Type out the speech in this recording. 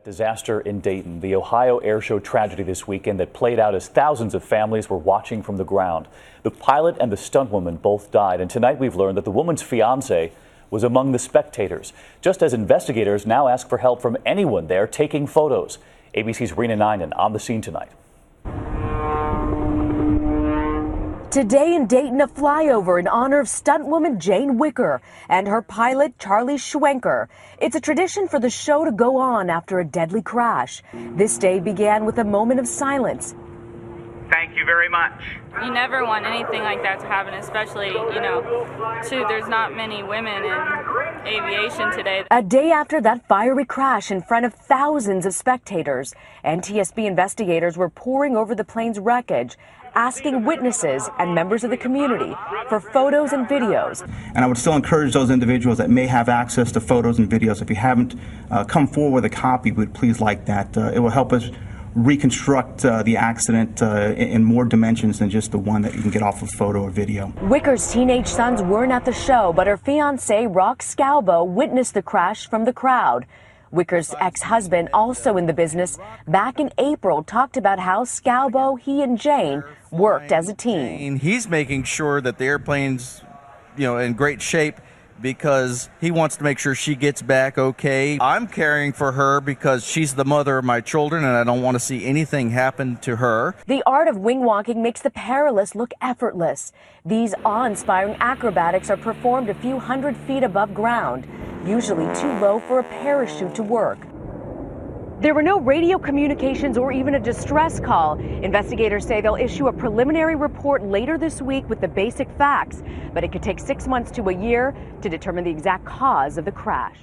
Disaster in Dayton, the Ohio air show tragedy this weekend that played out as thousands of families were watching from the ground. The pilot and the stunt woman both died, and tonight we've learned that the woman's fiance was among the spectators, just as investigators now ask for help from anyone there taking photos. ABC's Rena Ninan on the scene tonight. Today in Dayton, a flyover in honor of stunt woman Jane Wicker and her pilot Charlie Schwenker. It's a tradition for the show to go on after a deadly crash. This day began with a moment of silence. Thank you very much. You never want anything like that to happen, especially, there's not many women in aviation today. A day after that fiery crash in front of thousands of spectators, NTSB investigators were poring over the plane's wreckage, asking witnesses and members of the community for photos and videos. And I would still encourage those individuals that may have access to photos and videos, if you haven't come forward with a copy, we'd please like that. It will help us reconstruct the accident in more dimensions than just the one that you can get off of photo or video. Wicker's teenage sons weren't at the show, but her fiancé, Rock Scalbo, witnessed the crash from the crowd. Wicker's ex-husband, also in the business, back in April talked about how Scalbo, he and Jane worked as a team. He's making sure that the airplane's, in great shape because he wants to make sure she gets back okay. I'm caring for her because she's the mother of my children and I don't want to see anything happen to her. The art of wing walking makes the perilous look effortless. These awe-inspiring acrobatics are performed a few hundred feet above ground, usually too low for a parachute to work. There were no radio communications or even a distress call. Investigators say they'll issue a preliminary report later this week with the basic facts, but it could take 6 months to a year to determine the exact cause of the crash.